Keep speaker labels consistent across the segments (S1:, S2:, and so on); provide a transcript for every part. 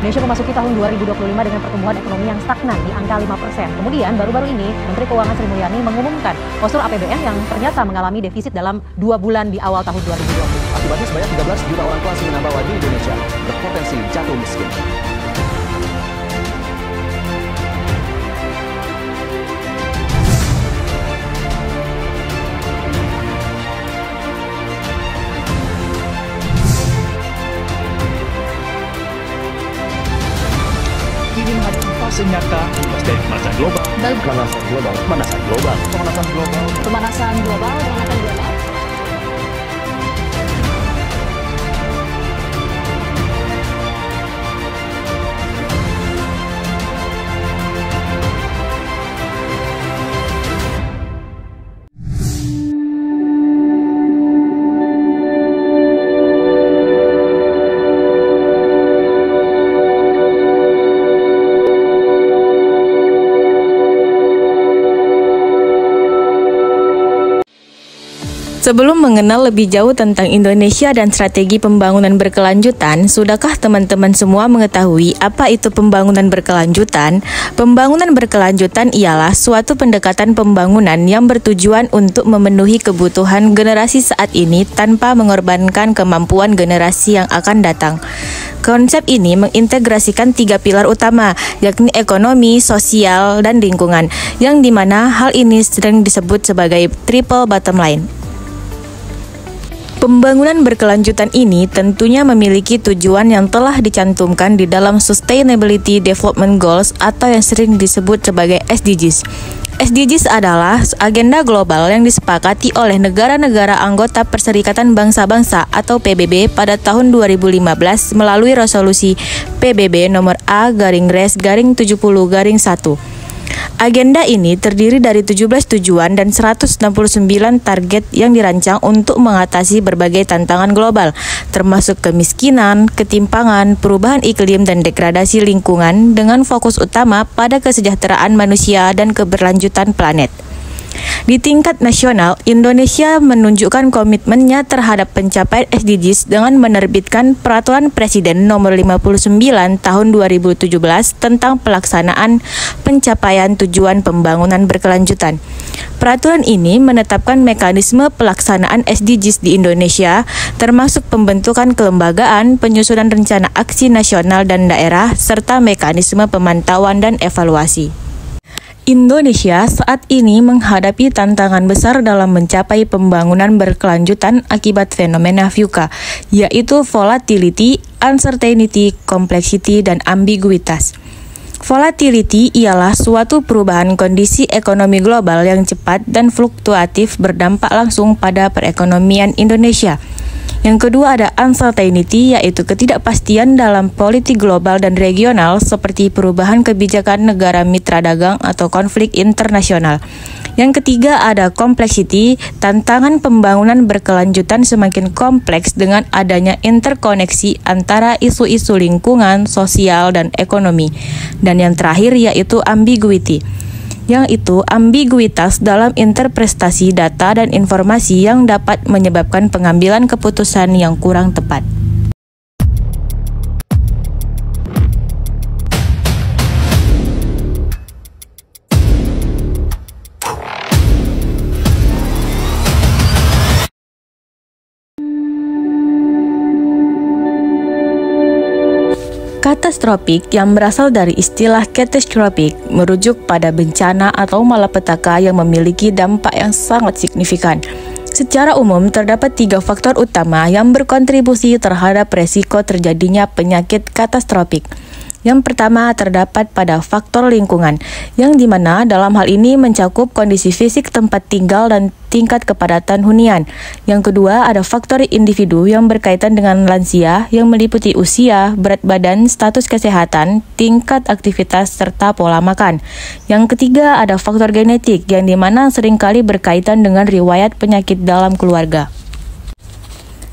S1: Indonesia memasuki tahun 2025 dengan pertumbuhan ekonomi yang stagnan di angka 5%. Kemudian baru-baru ini Menteri Keuangan Sri Mulyani mengumumkan postur APBN yang ternyata mengalami defisit dalam 2 bulan di awal tahun 2020.
S2: Akibatnya sebanyak 13 juta orang kelas menengah bawah di Indonesia berpotensi jatuh miskin.
S3: Kini menghadapi fase nyata imbas dari pemanasan global.
S2: Pemanasan global.
S3: Pemanasan global.
S4: Sebelum mengenal lebih jauh tentang Indonesia dan strategi pembangunan berkelanjutan, sudahkah teman-teman semua mengetahui apa itu pembangunan berkelanjutan? Pembangunan berkelanjutan ialah suatu pendekatan pembangunan yang bertujuan untuk memenuhi kebutuhan generasi saat ini tanpa mengorbankan kemampuan generasi yang akan datang. Konsep ini mengintegrasikan 3 pilar utama, yakni ekonomi, sosial, dan lingkungan, yang dimana hal ini sering disebut sebagai triple bottom line. Pembangunan berkelanjutan ini tentunya memiliki tujuan yang telah dicantumkan di dalam Sustainability Development Goals atau yang sering disebut sebagai SDGs. SDGs adalah agenda global yang disepakati oleh negara-negara anggota Perserikatan Bangsa-Bangsa atau PBB pada tahun 2015 melalui resolusi PBB nomor A/70/1. Agenda ini terdiri dari 17 tujuan dan 169 target yang dirancang untuk mengatasi berbagai tantangan global, termasuk kemiskinan, ketimpangan, perubahan iklim, dan degradasi lingkungan dengan fokus utama pada kesejahteraan manusia dan keberlanjutan planet. Di tingkat nasional, Indonesia menunjukkan komitmennya terhadap pencapaian SDGs dengan menerbitkan Peraturan Presiden Nomor 59 Tahun 2017 tentang pelaksanaan pencapaian tujuan pembangunan berkelanjutan. Peraturan ini menetapkan mekanisme pelaksanaan SDGs di Indonesia, termasuk pembentukan kelembagaan, penyusunan rencana aksi nasional dan daerah, serta mekanisme pemantauan dan evaluasi. Indonesia saat ini menghadapi tantangan besar dalam mencapai pembangunan berkelanjutan akibat fenomena VUCA, yaitu volatility, uncertainty, complexity, dan ambiguitas. Volatility ialah suatu perubahan kondisi ekonomi global yang cepat dan fluktuatif berdampak langsung pada perekonomian Indonesia. Yang kedua ada uncertainty, yaitu ketidakpastian dalam politik global dan regional seperti perubahan kebijakan negara mitra dagang atau konflik internasional. Yang ketiga ada complexity, tantangan pembangunan berkelanjutan semakin kompleks dengan adanya interkoneksi antara isu-isu lingkungan, sosial, dan ekonomi. Dan yang terakhir yaitu ambiguity, yang itu ambiguitas dalam interpretasi data dan informasi yang dapat menyebabkan pengambilan keputusan yang kurang tepat. Katastrofik yang berasal dari istilah catastrophic merujuk pada bencana atau malapetaka yang memiliki dampak yang sangat signifikan. Secara umum, terdapat 3 faktor utama yang berkontribusi terhadap resiko terjadinya penyakit katastrofik. Yang pertama terdapat pada faktor lingkungan, yang dimana dalam hal ini mencakup kondisi fisik tempat tinggal dan tingkat kepadatan hunian. Yang kedua ada faktor individu yang berkaitan dengan lansia, yang meliputi usia, berat badan, status kesehatan, tingkat aktivitas, serta pola makan. Yang ketiga ada faktor genetik, yang dimana seringkali berkaitan dengan riwayat penyakit dalam keluarga.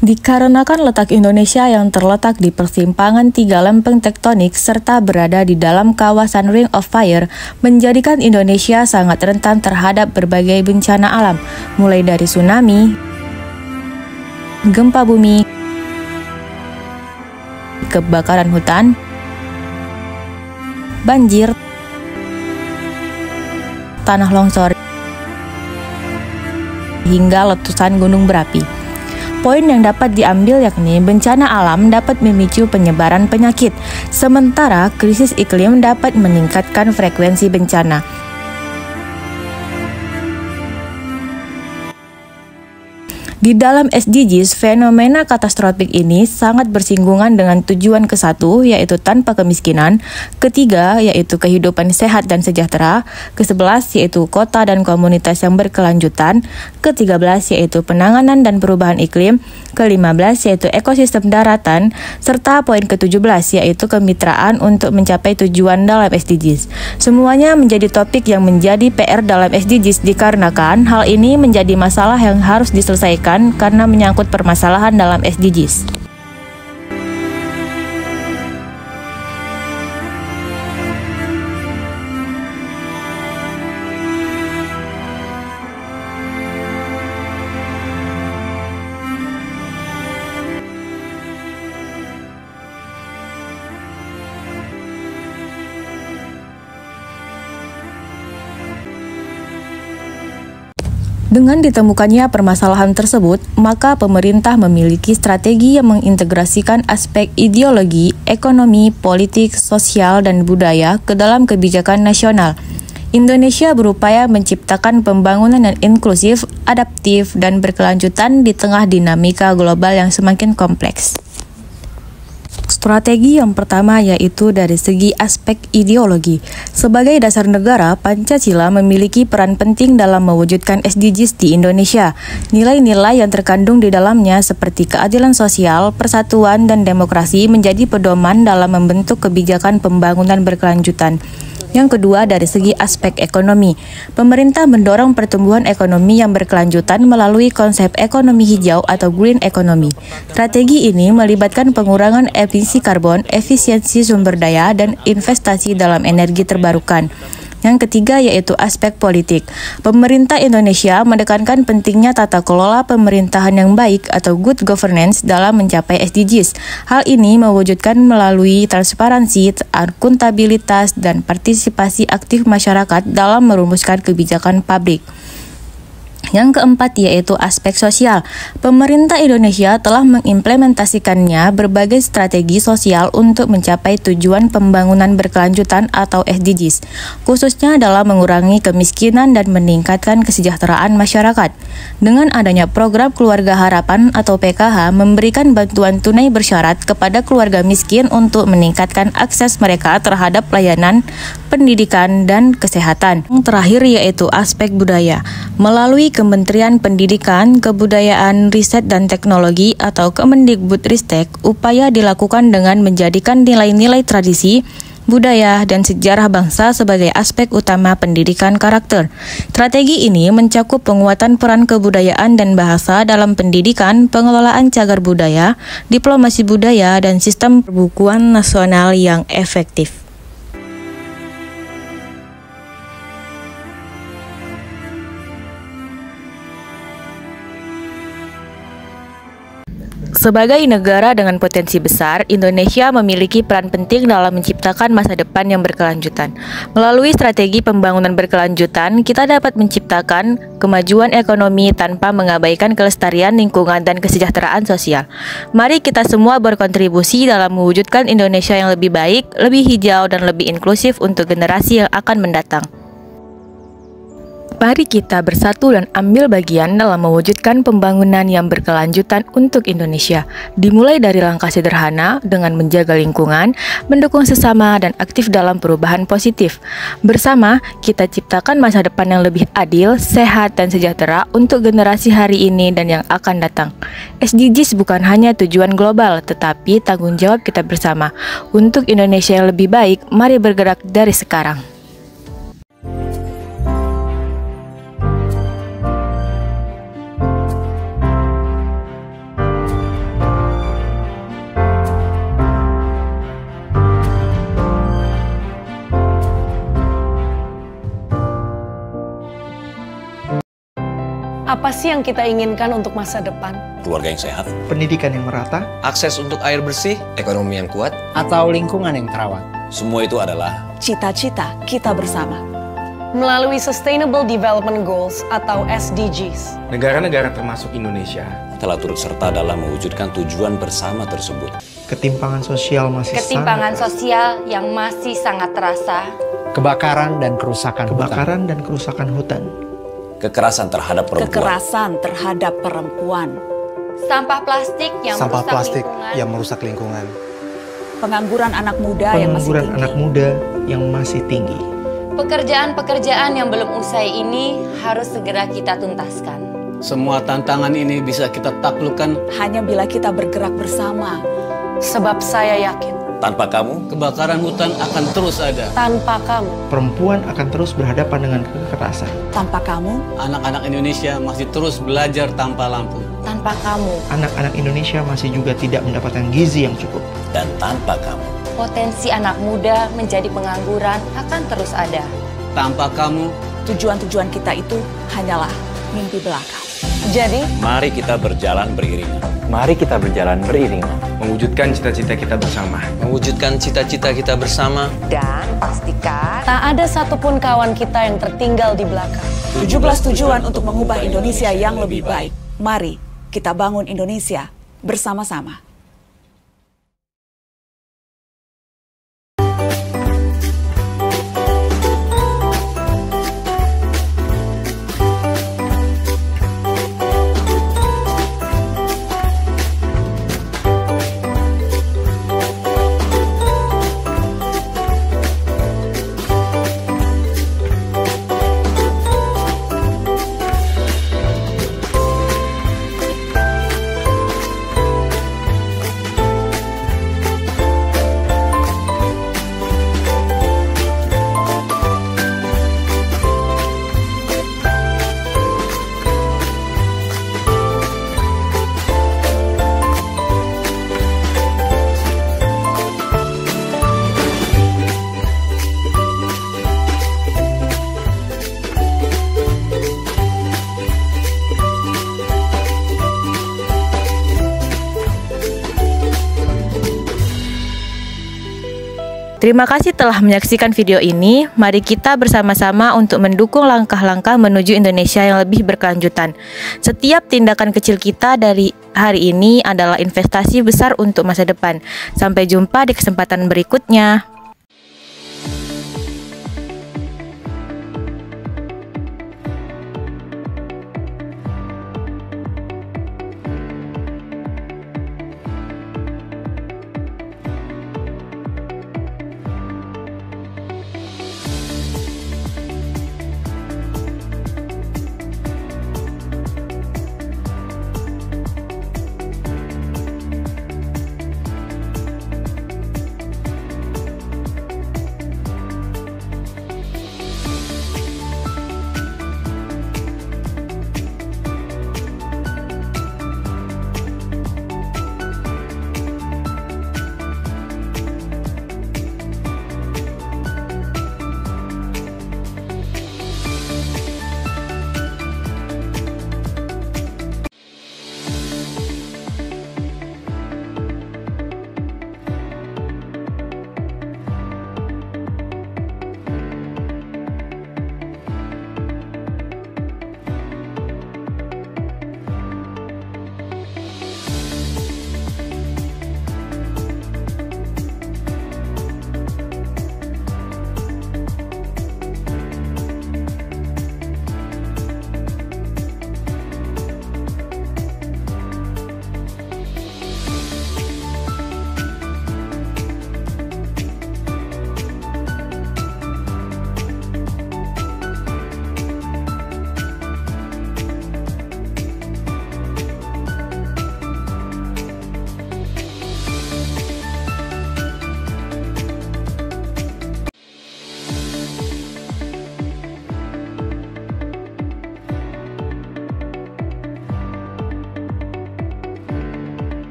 S4: Dikarenakan letak Indonesia yang terletak di persimpangan 3 lempeng tektonik serta berada di dalam kawasan Ring of Fire, menjadikan Indonesia sangat rentan terhadap berbagai bencana alam, mulai dari tsunami, gempa bumi, kebakaran hutan, banjir, tanah longsor, hingga letusan gunung berapi. Poin yang dapat diambil yakni bencana alam dapat memicu penyebaran penyakit, sementara krisis iklim dapat meningkatkan frekuensi bencana. Di dalam SDGs, fenomena katastrofik ini sangat bersinggungan dengan tujuan ke-1, yaitu tanpa kemiskinan, ke-3, yaitu kehidupan sehat dan sejahtera, ke-11, yaitu kota dan komunitas yang berkelanjutan, ke-13, yaitu penanganan dan perubahan iklim, ke-15, yaitu ekosistem daratan, serta poin ke-17, yaitu kemitraan untuk mencapai tujuan dalam SDGs. Semuanya menjadi topik yang menjadi PR dalam SDGs dikarenakan hal ini menjadi masalah yang harus diselesaikan karena menyangkut permasalahan dalam SDGs. Dengan ditemukannya permasalahan tersebut, maka pemerintah memiliki strategi yang mengintegrasikan aspek ideologi, ekonomi, politik, sosial, dan budaya ke dalam kebijakan nasional. Indonesia berupaya menciptakan pembangunan yang inklusif, adaptif, dan berkelanjutan di tengah dinamika global yang semakin kompleks. Strategi yang pertama yaitu dari segi aspek ideologi. Sebagai dasar negara, Pancasila memiliki peran penting dalam mewujudkan SDGs di Indonesia. Nilai-nilai yang terkandung di dalamnya seperti keadilan sosial, persatuan, dan demokrasi menjadi pedoman dalam membentuk kebijakan pembangunan berkelanjutan. Yang kedua, dari segi aspek ekonomi. Pemerintah mendorong pertumbuhan ekonomi yang berkelanjutan melalui konsep ekonomi hijau atau green economy. Strategi ini melibatkan pengurangan emisi karbon, efisiensi sumber daya, dan investasi dalam energi terbarukan. Yang ketiga yaitu aspek politik. Pemerintah Indonesia menekankan pentingnya tata kelola pemerintahan yang baik atau good governance dalam mencapai SDGs. Hal ini mewujudkan melalui transparansi, akuntabilitas, dan partisipasi aktif masyarakat dalam merumuskan kebijakan publik. Yang keempat yaitu aspek sosial. Pemerintah Indonesia telah mengimplementasikannya berbagai strategi sosial untuk mencapai tujuan pembangunan berkelanjutan atau SDGs, khususnya dalam mengurangi kemiskinan dan meningkatkan kesejahteraan masyarakat. Dengan adanya program Keluarga Harapan atau PKH memberikan bantuan tunai bersyarat kepada keluarga miskin untuk meningkatkan akses mereka terhadap layanan pendidikan dan kesehatan. Yang terakhir yaitu aspek budaya. Melalui Kementerian Pendidikan, Kebudayaan, Riset dan Teknologi atau Kemendikbudristek, upaya dilakukan dengan menjadikan nilai-nilai tradisi, budaya, dan sejarah bangsa sebagai aspek utama pendidikan karakter. Strategi ini mencakup penguatan peran kebudayaan dan bahasa dalam pendidikan, pengelolaan cagar budaya, diplomasi budaya, dan sistem perbukuan nasional yang efektif. Sebagai negara dengan potensi besar, Indonesia memiliki peran penting dalam menciptakan masa depan yang berkelanjutan. Melalui strategi pembangunan berkelanjutan, kita dapat menciptakan kemajuan ekonomi tanpa mengabaikan kelestarian lingkungan dan kesejahteraan sosial. Mari kita semua berkontribusi dalam mewujudkan Indonesia yang lebih baik, lebih hijau, dan lebih inklusif untuk generasi yang akan mendatang. Mari kita bersatu dan ambil bagian dalam mewujudkan pembangunan yang berkelanjutan untuk Indonesia. Dimulai dari langkah sederhana dengan menjaga lingkungan, mendukung sesama, dan aktif dalam perubahan positif. Bersama, kita ciptakan masa depan yang lebih adil, sehat, dan sejahtera untuk generasi hari ini dan yang akan datang. SDGs bukan hanya tujuan global, tetapi tanggung jawab kita bersama. Untuk Indonesia yang lebih baik, mari bergerak dari sekarang.
S5: Apa sih yang kita inginkan untuk masa depan?
S2: Keluarga yang sehat,
S6: pendidikan yang merata,
S7: akses untuk air bersih,
S2: ekonomi yang kuat,
S8: atau lingkungan yang terawat.
S2: Semua itu adalah
S6: cita-cita kita bersama.
S5: Melalui Sustainable Development Goals atau SDGs.
S7: Negara-negara termasuk Indonesia
S2: telah turut serta dalam mewujudkan tujuan bersama tersebut.
S8: Ketimpangan sosial masih
S9: sosial yang masih sangat terasa.
S8: Kebakaran dan kerusakan hutan.
S2: Kekerasan terhadap perempuan.
S9: Sampah plastik yang merusak lingkungan.
S6: Pengangguran anak muda
S8: yang masih tinggi.
S9: Pekerjaan-pekerjaan yang belum usai ini harus segera kita tuntaskan.
S10: Semua tantangan ini bisa kita taklukkan
S6: hanya bila kita bergerak bersama.
S5: Sebab saya yakin,
S2: tanpa kamu,
S10: kebakaran hutan akan terus ada.
S5: Tanpa kamu,
S8: perempuan akan terus berhadapan dengan kekerasan.
S6: Tanpa kamu,
S10: anak-anak Indonesia masih terus belajar tanpa lampu.
S9: Tanpa kamu,
S8: anak-anak Indonesia masih juga tidak mendapatkan gizi yang cukup.
S2: Dan tanpa kamu,
S9: potensi anak muda menjadi pengangguran akan terus ada.
S10: Tanpa kamu,
S6: tujuan-tujuan kita itu hanyalah mimpi belaka.
S5: Jadi,
S2: mari kita berjalan beriringan.
S7: mewujudkan cita-cita kita bersama.
S9: Dan pastikan
S5: tak ada satupun kawan kita yang tertinggal di belakang.
S6: 17 tujuan untuk mengubah Indonesia yang lebih baik. Mari kita bangun Indonesia bersama-sama.
S4: Terima kasih telah menyaksikan video ini. Mari kita bersama-sama untuk mendukung langkah-langkah menuju Indonesia yang lebih berkelanjutan. Setiap tindakan kecil kita dari hari ini adalah investasi besar untuk masa depan. Sampai jumpa di kesempatan berikutnya.